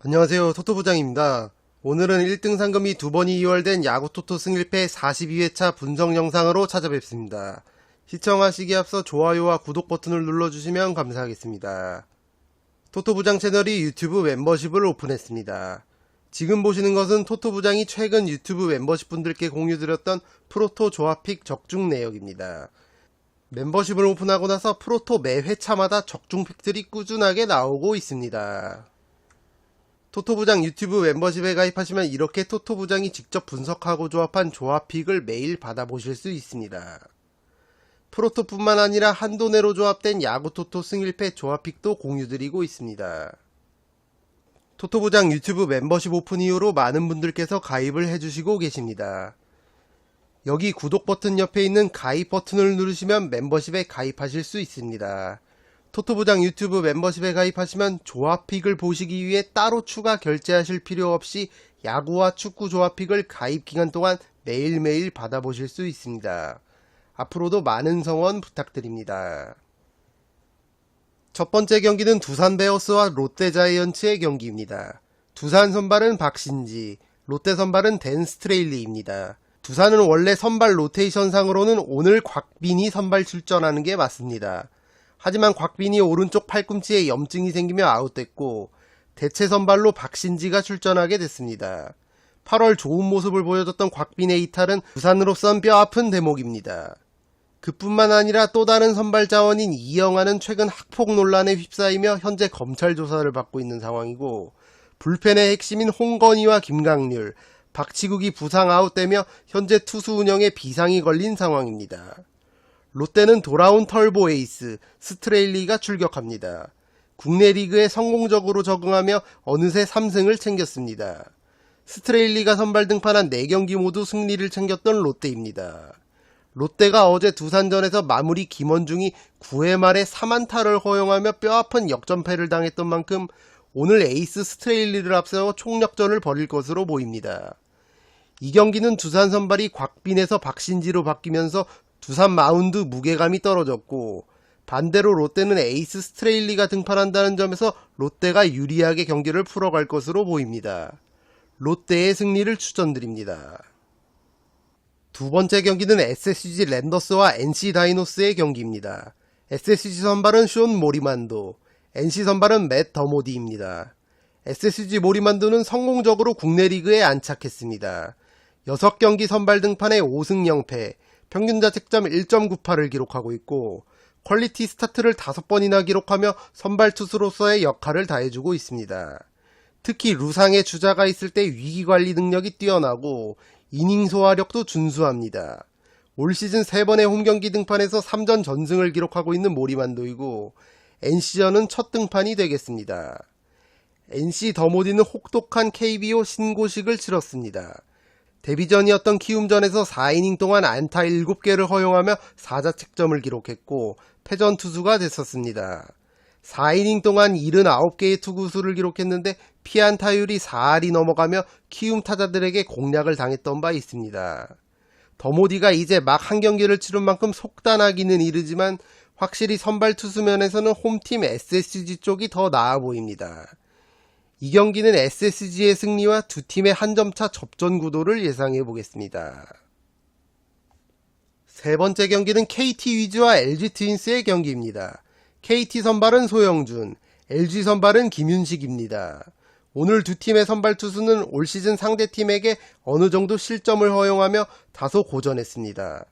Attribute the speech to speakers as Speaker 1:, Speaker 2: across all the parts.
Speaker 1: 안녕하세요. 토토부장입니다. 오늘은 1등 상금이 2번이 이월된 야구토토 승일패 42회차 분석 영상으로 찾아뵙습니다. 시청하시기에 앞서 좋아요와 구독 버튼을 눌러주시면 감사하겠습니다. 토토부장 채널이 유튜브 멤버십을 오픈했습니다. 지금 보시는 것은 토토부장이 최근 유튜브 멤버십 분들께 공유드렸던 프로토 조합픽 적중 내역입니다. 멤버십을 오픈하고 나서 프로토 매 회차마다 적중 픽들이 꾸준하게 나오고 있습니다. 토토부장 유튜브 멤버십에 가입하시면 이렇게 토토부장이 직접 분석하고 조합한 조합픽을 매일 받아보실 수 있습니다. 프로토뿐만 아니라 한도내로 조합된 야구토토 승일패 조합픽도 공유드리고 있습니다. 토토부장 유튜브 멤버십 오픈 이후로 많은 분들께서 가입을 해주시고 계십니다. 여기 구독 버튼 옆에 있는 가입 버튼을 누르시면 멤버십에 가입하실 수 있습니다. 토토부장 유튜브 멤버십에 가입하시면 조합픽을 보시기 위해 따로 추가 결제하실 필요 없이 야구와 축구 조합픽을 가입 기간 동안 매일매일 받아보실 수 있습니다. 앞으로도 많은 성원 부탁드립니다. 첫 번째 경기는 두산 베어스와 롯데 자이언츠의 경기입니다. 두산 선발은 박신지, 롯데 선발은 댄 스트레일리입니다. 두산은 원래 선발 로테이션상으로는 오늘 곽빈이 선발 출전하는 게 맞습니다. 하지만 곽빈이 오른쪽 팔꿈치에 염증이 생기며 아웃됐고 대체 선발로 박신지가 출전하게 됐습니다. 8월 좋은 모습을 보여줬던 곽빈의 이탈은 두산으로선 뼈아픈 대목입니다. 그뿐만 아니라 또 다른 선발 자원인 이영하는 최근 학폭 논란에 휩싸이며 현재 검찰 조사를 받고 있는 상황이고 불펜의 핵심인 홍건희와 김강률, 박치국이 부상 아웃되며 현재 투수 운영에 비상이 걸린 상황입니다. 롯데는 돌아온 털보 에이스 스트레일리가 출격합니다. 국내 리그에 성공적으로 적응하며 어느새 3승을 챙겼습니다. 스트레일리가 선발 등판한 4경기 모두 승리를 챙겼던 롯데입니다. 롯데가 어제 두산전에서 마무리 김원중이 9회 말에 3안타를 허용하며 뼈아픈 역전패를 당했던 만큼 오늘 에이스 스트레일리를 앞세워 총력전을 벌일 것으로 보입니다. 이 경기는 두산 선발이 곽빈에서 박신지로 바뀌면서 두산 마운드 무게감이 떨어졌고 반대로 롯데는 에이스 스트레일리가 등판한다는 점에서 롯데가 유리하게 경기를 풀어갈 것으로 보입니다. 롯데의 승리를 추천드립니다. 두 번째 경기는 SSG 랜더스와 NC 다이노스의 경기입니다. SSG 선발은 숀 모리만도, NC 선발은 맷 더모디입니다. SSG 모리만도는 성공적으로 국내 리그에 안착했습니다. 6경기 선발 등판에 5승 0패, 평균 자책점 1.98을 기록하고 있고 퀄리티 스타트를 5번이나 기록하며 선발 투수로서의 역할을 다해주고 있습니다. 특히 루상의 주자가 있을 때 위기관리 능력이 뛰어나고 이닝 소화력도 준수합니다. 올 시즌 3번의 홈경기 등판에서 3전 전승을 기록하고 있는 모리만도이고 NC전은 첫 등판이 되겠습니다. NC 더모디는 혹독한 KBO 신고식을 치렀습니다. 데뷔전이었던 키움전에서 4이닝 동안 안타 7개를 허용하며 4자책점을 기록했고 패전 투수가 됐었습니다. 4이닝 동안 79개의 투구수를 기록했는데 피안타율이 4할이 넘어가며 키움 타자들에게 공략을 당했던 바 있습니다. 더모디가 이제 막 한 경기를 치른 만큼 속단하기는 이르지만 확실히 선발 투수면에서는 홈팀 SSG 쪽이 더 나아 보입니다. 이 경기는 SSG의 승리와 두 팀의 한 점차 접전 구도를 예상해 보겠습니다. 세 번째 경기는 KT 위즈와 LG 트윈스의 경기입니다. KT 선발은 소영준, LG 선발은 김윤식입니다. 오늘 두 팀의 선발 투수는 올 시즌 상대팀에게 어느 정도 실점을 허용하며 다소 고전했습니다.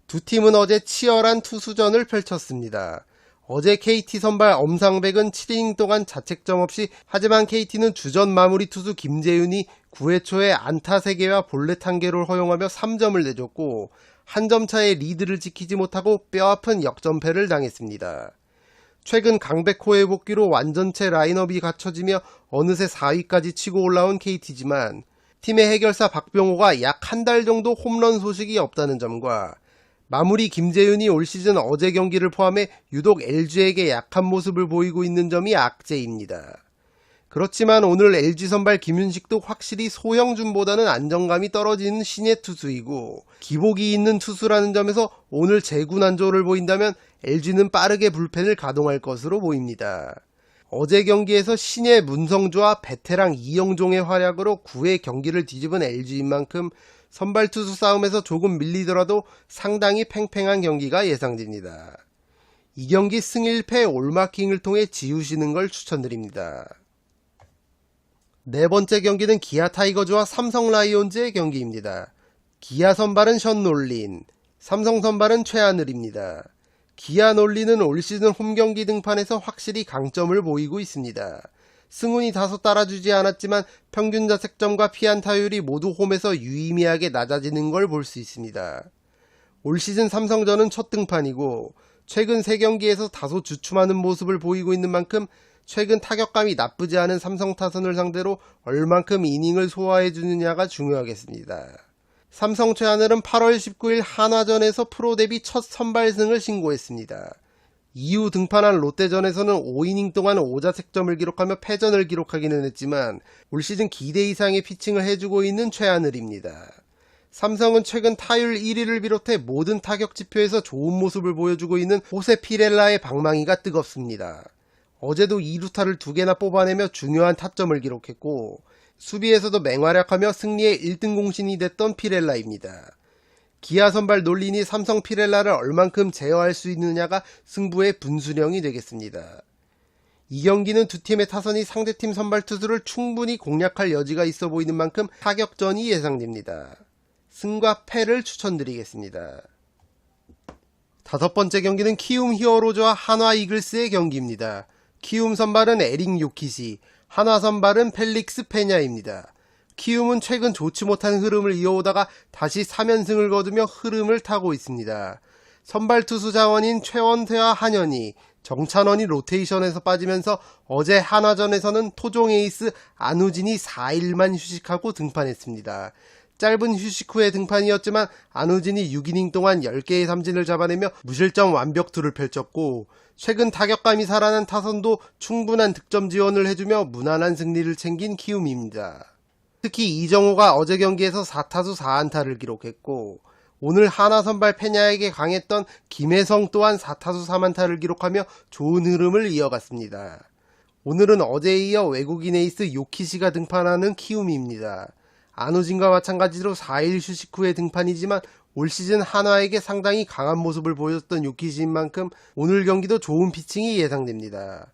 Speaker 1: 두 팀은 어제 치열한 투수전을 펼쳤습니다. 어제 KT 선발 엄상백은 7이닝 동안 자책점 없이 하지만 KT는 주전 마무리 투수 김재윤이 9회 초에 안타 3개와 볼넷 1개를 허용하며 3점을 내줬고 한 점 차의 리드를 지키지 못하고 뼈아픈 역전패를 당했습니다. 최근 강백호의 복귀로 완전체 라인업이 갖춰지며 어느새 4위까지 치고 올라온 KT지만 팀의 해결사 박병호가 약 한 달 정도 홈런 소식이 없다는 점과 마무리 김재윤이 올 시즌 어제 경기를 포함해 유독 LG에게 약한 모습을 보이고 있는 점이 악재입니다. 그렇지만 오늘 LG 선발 김윤식도 확실히 소형준보다는 안정감이 떨어지는 신예 투수이고 기복이 있는 투수라는 점에서 오늘 재구난조를 보인다면 LG는 빠르게 불펜을 가동할 것으로 보입니다. 어제 경기에서 신예 문성주와 베테랑 이영종의 활약으로 9회 경기를 뒤집은 LG인 만큼 선발 투수 싸움에서 조금 밀리더라도 상당히 팽팽한 경기가 예상됩니다. 이 경기 승 1패 올마킹을 통해 지우시는 걸 추천드립니다. 네 번째 경기는 기아 타이거즈와 삼성 라이온즈의 경기입니다. 기아 선발은 션 놀린, 삼성 선발은 최하늘입니다. 기아 놀린은 올 시즌 홈경기 등판에서 확실히 강점을 보이고 있습니다. 승운이 다소 따라주지 않았지만 평균 자책점과 피안타율이 모두 홈에서 유의미하게 낮아지는 걸 볼 수 있습니다. 올 시즌 삼성전은 첫 등판이고 최근 3경기에서 다소 주춤하는 모습을 보이고 있는 만큼 최근 타격감이 나쁘지 않은 삼성 타선을 상대로 얼만큼 이닝을 소화해주느냐가 중요하겠습니다. 삼성 최하늘은 8월 19일 한화전에서 프로 데뷔 첫 선발승을 신고했습니다. 이후 등판한 롯데전에서는 5이닝 동안 5자책점을 기록하며 패전을 기록하기는 했지만 올 시즌 기대 이상의 피칭을 해주고 있는 최하늘입니다. 삼성은 최근 타율 1위를 비롯해 모든 타격 지표에서 좋은 모습을 보여주고 있는 호세 피렐라의 방망이가 뜨겁습니다. 어제도 2루타를 2개나 뽑아내며 중요한 타점을 기록했고 수비에서도 맹활약하며 승리의 1등 공신이 됐던 피렐라입니다. 기아 선발 놀린이 삼성 피렐라를 얼만큼 제어할 수 있느냐가 승부의 분수령이 되겠습니다. 이 경기는 두 팀의 타선이 상대팀 선발 투수를 충분히 공략할 여지가 있어 보이는 만큼 타격전이 예상됩니다. 승과 패를 추천드리겠습니다. 다섯 번째 경기는 키움 히어로즈와 한화 이글스의 경기입니다. 키움 선발은 에릭 요키시, 한화 선발은 펠릭스 페냐입니다. 키움은 최근 좋지 못한 흐름을 이어오다가 다시 3연승을 거두며 흐름을 타고 있습니다. 선발 투수 자원인 최원태와 한현희, 정찬원이 로테이션에서 빠지면서 어제 한화전에서는 토종 에이스 안우진이 4일만 휴식하고 등판했습니다. 짧은 휴식 후의 등판이었지만 안우진이 6이닝 동안 10개의 삼진을 잡아내며 무실점 완벽투를 펼쳤고 최근 타격감이 살아난 타선도 충분한 득점 지원을 해주며 무난한 승리를 챙긴 키움입니다. 특히 이정호가 어제 경기에서 4타수 4안타를 기록했고 오늘 한화 선발 페냐에게 강했던 김혜성 또한 4타수 3안타를 기록하며 좋은 흐름을 이어갔습니다. 오늘은 어제에 이어 외국인 에이스 요키시가 등판하는 키움입니다. 안우진과 마찬가지로 4일 휴식 후의 등판이지만 올 시즌 한화에게 상당히 강한 모습을 보였던 요키시인 만큼 오늘 경기도 좋은 피칭이 예상됩니다.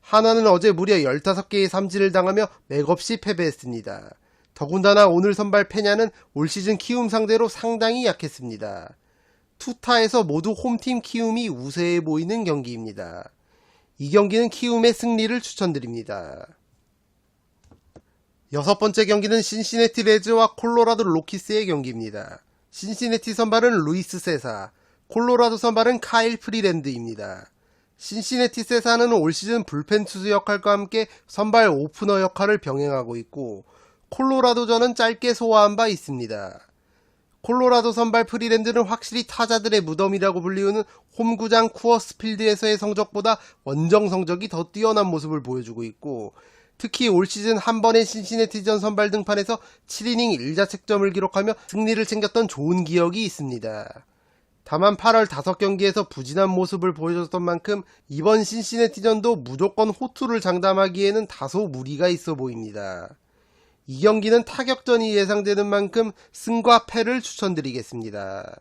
Speaker 1: 한화는 어제 무려 15개의 삼진을 당하며 맥없이 패배했습니다. 더군다나 오늘 선발 페냐는 올 시즌 키움 상대로 상당히 약했습니다. 투타에서 모두 홈팀 키움이 우세해 보이는 경기입니다. 이 경기는 키움의 승리를 추천드립니다. 여섯 번째 경기는 신시내티 레즈와 콜로라도 로키스의 경기입니다. 신시내티 선발은 루이스 세사, 콜로라도 선발은 카일 프리랜드입니다. 신시내티 세사는 올 시즌 불펜 투수 역할과 함께 선발 오프너 역할을 병행하고 있고 콜로라도전은 짧게 소화한 바 있습니다. 콜로라도 선발 프리랜드는 확실히 타자들의 무덤이라고 불리우는 홈구장 쿠어스필드에서의 성적보다 원정 성적이 더 뛰어난 모습을 보여주고 있고 특히 올 시즌 한 번의 신시내티전 선발 등판에서 7이닝 1자책점을 기록하며 승리를 챙겼던 좋은 기억이 있습니다. 다만 8월 5경기에서 부진한 모습을 보여줬던 만큼 이번 신시내티전도 무조건 호투를 장담하기에는 다소 무리가 있어 보입니다. 이 경기는 타격전이 예상되는 만큼 승과 패를 추천드리겠습니다.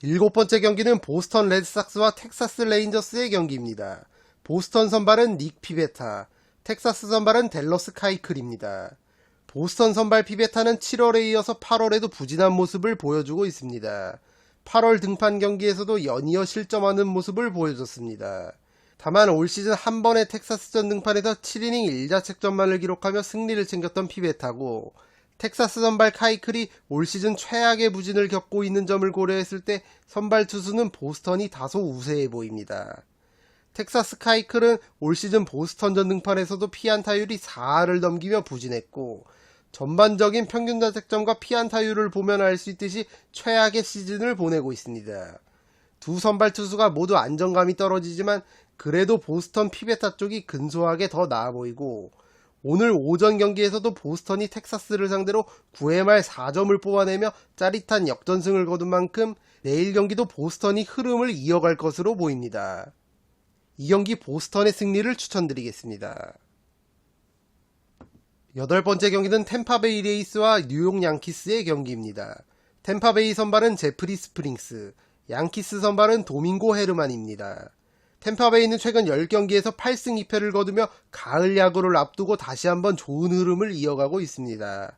Speaker 1: 일곱 번째 경기는 보스턴 레드삭스와 텍사스 레인저스의 경기입니다. 보스턴 선발은 닉 피베타, 텍사스 선발은 댈러스 카이클입니다. 보스턴 선발 피베타는 7월에 이어서 8월에도 부진한 모습을 보여주고 있습니다. 8월 등판 경기에서도 연이어 실점하는 모습을 보여줬습니다. 다만 올 시즌 한 번의 텍사스전 등판에서 7이닝 1자책점만을 기록하며 승리를 챙겼던 피베타고 텍사스 선발 카이클이 올 시즌 최악의 부진을 겪고 있는 점을 고려했을 때 선발 투수는 보스턴이 다소 우세해 보입니다. 텍사스 카이클은 올 시즌 보스턴전 등판에서도 피안타율이 4할을 넘기며 부진했고 전반적인 평균 자책점과 피안타율을 보면 알 수 있듯이 최악의 시즌을 보내고 있습니다. 두 선발 투수가 모두 안정감이 떨어지지만 그래도 보스턴 피베타 쪽이 근소하게 더 나아 보이고 오늘 오전 경기에서도 보스턴이 텍사스를 상대로 9회 말 4점을 뽑아내며 짜릿한 역전승을 거둔 만큼 내일 경기도 보스턴이 흐름을 이어갈 것으로 보입니다. 이 경기 보스턴의 승리를 추천드리겠습니다. 8번째 경기는 템파베이 레이스와 뉴욕 양키스의 경기입니다. 템파베이 선발은 제프리 스프링스, 양키스 선발은 도밍고 헤르만입니다. 템파베이는 최근 10경기에서 8승 2패를 거두며 가을 야구를 앞두고 다시 한번 좋은 흐름을 이어가고 있습니다.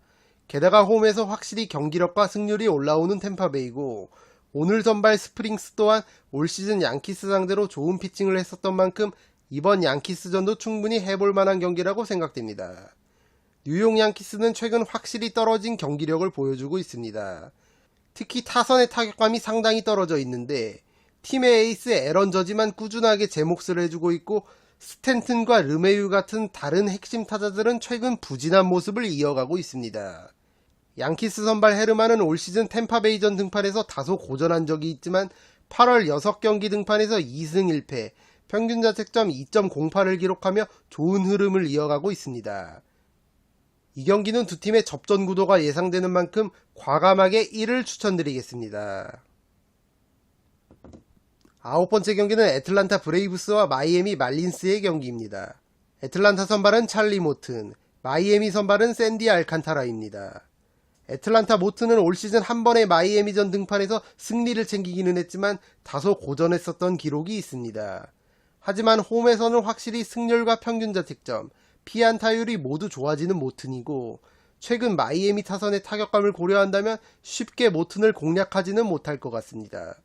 Speaker 1: 게다가 홈에서 확실히 경기력과 승률이 올라오는 템파베이고, 오늘 선발 스프링스 또한 올 시즌 양키스 상대로 좋은 피칭을 했었던 만큼 이번 양키스전도 충분히 해볼 만한 경기라고 생각됩니다. 뉴욕 양키스는 최근 확실히 떨어진 경기력을 보여주고 있습니다. 특히 타선의 타격감이 상당히 떨어져 있는데 팀의 에이스 에런 저지만 꾸준하게 제 몫을 해주고 있고, 스탠튼과 르메유 같은 다른 핵심 타자들은 최근 부진한 모습을 이어가고 있습니다. 양키스 선발 헤르만은 올 시즌 템파베이전 등판에서 다소 고전한 적이 있지만 8월 6경기 등판에서 2승 1패, 평균 자책점 2.08을 기록하며 좋은 흐름을 이어가고 있습니다. 이 경기는 두 팀의 접전 구도가 예상되는 만큼 과감하게 1을 추천드리겠습니다. 9번째 경기는 애틀란타 브레이브스와 마이애미 말린스의 경기입니다. 애틀란타 선발은 찰리 모튼, 마이애미 선발은 샌디 알칸타라입니다. 애틀란타 모튼은 올 시즌 한 번의 마이애미전 등판에서 승리를 챙기기는 했지만 다소 고전했었던 기록이 있습니다. 하지만 홈에서는 확실히 승률과 평균 자책점, 피안타율이 모두 좋아지는 모튼이고, 최근 마이애미 타선의 타격감을 고려한다면 쉽게 모튼을 공략하지는 못할 것 같습니다.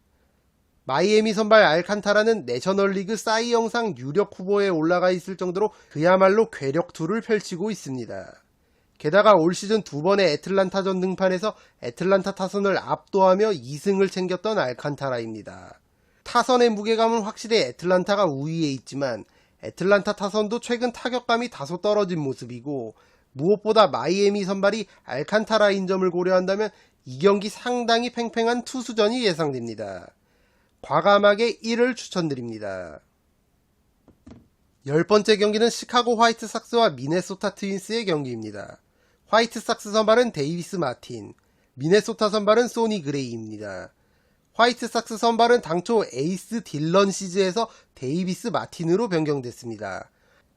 Speaker 1: 마이애미 선발 알칸타라는 내셔널리그 싸이 영상 유력 후보에 올라가 있을 정도로 그야말로 괴력투를 펼치고 있습니다. 게다가 올 시즌 두 번의 애틀란타전 등판에서 애틀란타 타선을 압도하며 2승을 챙겼던 알칸타라입니다. 타선의 무게감은 확실히 애틀란타가 우위에 있지만 애틀란타 타선도 최근 타격감이 다소 떨어진 모습이고, 무엇보다 마이애미 선발이 알칸타라인 점을 고려한다면 이 경기 상당히 팽팽한 투수전이 예상됩니다. 과감하게 1을 추천드립니다. 10번째 경기는 시카고 화이트삭스와 미네소타 트윈스의 경기입니다. 화이트삭스 선발은 데이비스 마틴, 미네소타 선발은 소니 그레이입니다. 화이트삭스 선발은 당초 에이스 딜런 시즈에서 데이비스 마틴으로 변경됐습니다.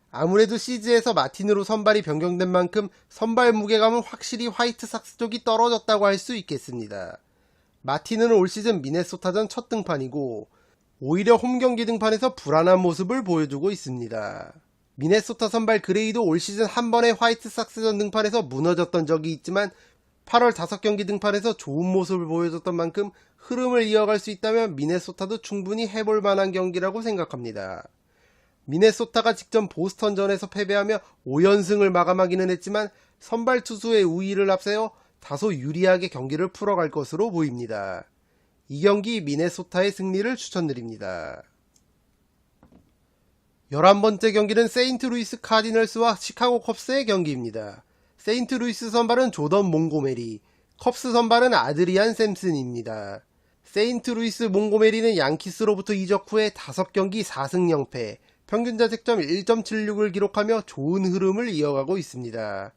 Speaker 1: 아무래도 시즈에서 마틴으로 선발이 변경된 만큼 선발 무게감은 확실히 화이트삭스 쪽이 떨어졌다고 할 수 있겠습니다. 마틴은 올 시즌 미네소타전 첫 등판이고 오히려 홈경기 등판에서 불안한 모습을 보여주고 있습니다. 미네소타 선발 그레이도 올 시즌 한 번의 화이트삭스전 등판에서 무너졌던 적이 있지만 8월 5경기 등판에서 좋은 모습을 보여줬던 만큼 흐름을 이어갈 수 있다면 미네소타도 충분히 해볼 만한 경기라고 생각합니다. 미네소타가 직전 보스턴전에서 패배하며 5연승을 마감하기는 했지만 선발 투수의 우위를 앞세워 다소 유리하게 경기를 풀어갈 것으로 보입니다. 이 경기 미네소타의 승리를 추천드립니다. 11번째 경기는 세인트루이스 카디널스와 시카고 컵스의 경기입니다. 세인트루이스 선발은 조던 몽고메리, 컵스 선발은 아드리안 샘슨입니다. 세인트루이스 몽고메리는 양키스로부터 이적 후에 5경기 4승 0패, 평균 자책점 1.76을 기록하며 좋은 흐름을 이어가고 있습니다.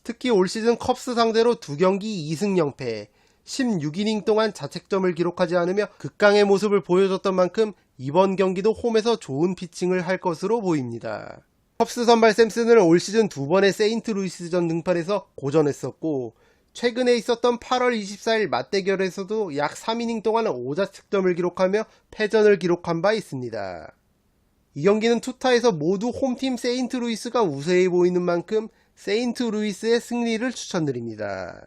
Speaker 1: 특히 올 시즌 컵스 상대로 2경기 2승 0패, 16이닝 동안 자책점을 기록하지 않으며 극강의 모습을 보여줬던 만큼 이번 경기도 홈에서 좋은 피칭을 할 것으로 보입니다. 컵스 선발 샘슨은 올 시즌 2번의 세인트루이스전 등판에서 고전했었고, 최근에 있었던 8월 24일 맞대결에서도 약 3이닝 동안 5자책점을 기록하며 패전을 기록한 바 있습니다. 이 경기는 투타에서 모두 홈팀 세인트루이스가 우세해 보이는 만큼 세인트루이스의 승리를 추천드립니다.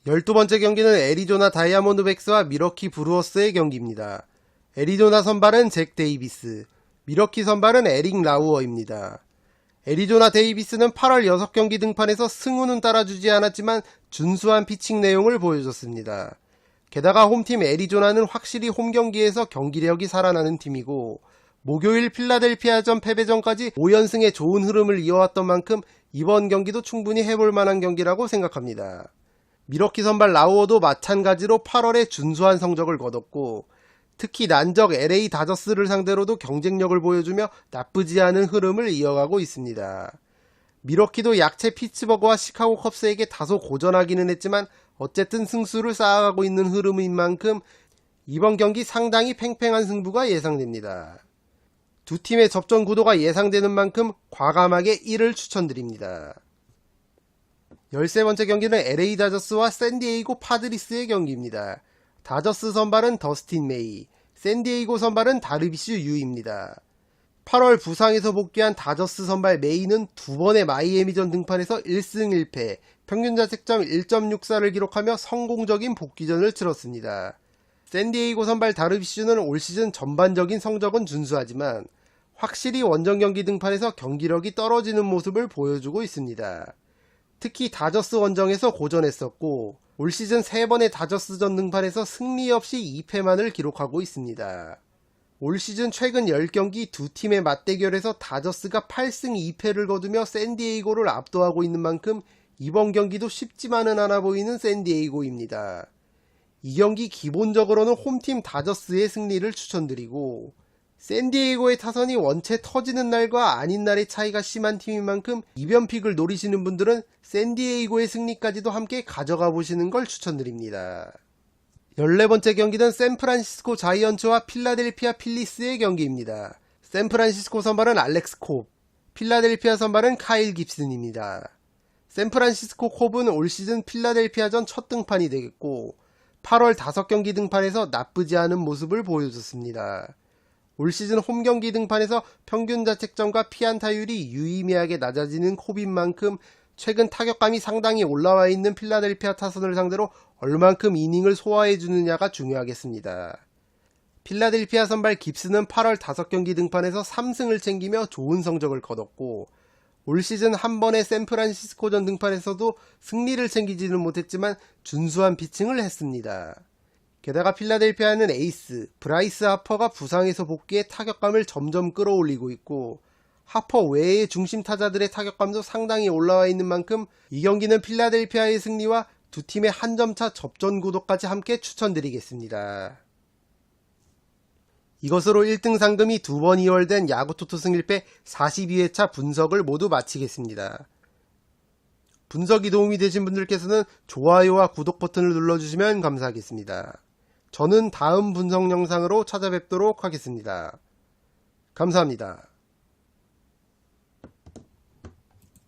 Speaker 1: 12번째 경기는 애리조나 다이아몬드백스와 미러키 브루어스의 경기입니다. 애리조나 선발은 잭 데이비스, 미러키 선발은 에릭 라우어입니다. 애리조나 데이비스는 8월 6경기 등판에서 승우는 따라주지 않았지만 준수한 피칭 내용을 보여줬습니다. 게다가 홈팀 애리조나는 확실히 홈경기에서 경기력이 살아나는 팀이고, 목요일 필라델피아전 패배전까지 5연승의 좋은 흐름을 이어왔던 만큼 이번 경기도 충분히 해볼 만한 경기라고 생각합니다. 미러키 선발 라우어도 마찬가지로 8월에 준수한 성적을 거뒀고, 특히 난적 LA 다저스를 상대로도 경쟁력을 보여주며 나쁘지 않은 흐름을 이어가고 있습니다. 미러키도 약체 피츠버그와 시카고 컵스에게 다소 고전하기는 했지만 어쨌든 승수를 쌓아가고 있는 흐름인 만큼 이번 경기 상당히 팽팽한 승부가 예상됩니다. 두 팀의 접전 구도가 예상되는 만큼 과감하게 1을 추천드립니다. 13번째 경기는 LA 다저스와 샌디에이고 파드리스의 경기입니다. 다저스 선발은 더스틴 메이, 샌디에이고 선발은 다르비슈 유입니다. 8월 부상에서 복귀한 다저스 선발 메이는 두 번의 마이애미전 등판에서 1승 1패, 평균 자책점 1.64를 기록하며 성공적인 복귀전을 치렀습니다. 샌디에이고 선발 다르비슈는 올 시즌 전반적인 성적은 준수하지만 확실히 원정 경기 등판에서 경기력이 떨어지는 모습을 보여주고 있습니다. 특히 다저스 원정에서 고전했었고 올 시즌 3번의 다저스전 등판에서 승리 없이 2패만을 기록하고 있습니다. 올 시즌 최근 10경기 두 팀의 맞대결에서 다저스가 8승 2패를 거두며 샌디에이고를 압도하고 있는 만큼 이번 경기도 쉽지만은 않아 보이는 샌디에이고입니다. 이 경기 기본적으로는 홈팀 다저스의 승리를 추천드리고 샌디에이고의 타선이 원체 터지는 날과 아닌 날의 차이가 심한 팀인 만큼 이변픽을 노리시는 분들은 샌디에이고의 승리까지도 함께 가져가 보시는 걸 추천드립니다. 14번째 경기는 샌프란시스코 자이언츠와 필라델피아 필리스의 경기입니다. 샌프란시스코 선발은 알렉스 콥, 필라델피아 선발은 카일 깁슨입니다. 샌프란시스코 콥은 올 시즌 필라델피아전 첫 등판이 되겠고 8월 5경기 등판에서 나쁘지 않은 모습을 보여줬습니다. 올 시즌 홈경기 등판에서 평균 자책점과 피안타율이 유의미하게 낮아지는 콥인 만큼 최근 타격감이 상당히 올라와 있는 필라델피아 타선을 상대로 얼만큼 이닝을 소화해 주느냐가 중요하겠습니다. 필라델피아 선발 깁스는 8월 5경기 등판에서 3승을 챙기며 좋은 성적을 거뒀고 올 시즌 한 번의 샌프란시스코전 등판에서도 승리를 챙기지는 못했지만 준수한 피칭을 했습니다. 게다가 필라델피아는 에이스 브라이스 하퍼가 부상에서 복귀해 타격감을 점점 끌어올리고 있고 하퍼 외의 중심 타자들의 타격감도 상당히 올라와 있는 만큼 이 경기는 필라델피아의 승리와 두 팀의 한 점차 접전 구도까지 함께 추천드리겠습니다. 이것으로 1등 상금이 2번 이월된 야구토토 승일패 42회차 분석을 모두 마치겠습니다. 분석이 도움이 되신 분들께서는 좋아요와 구독 버튼을 눌러주시면 감사하겠습니다. 저는 다음 분석 영상으로 찾아뵙도록 하겠습니다. 감사합니다.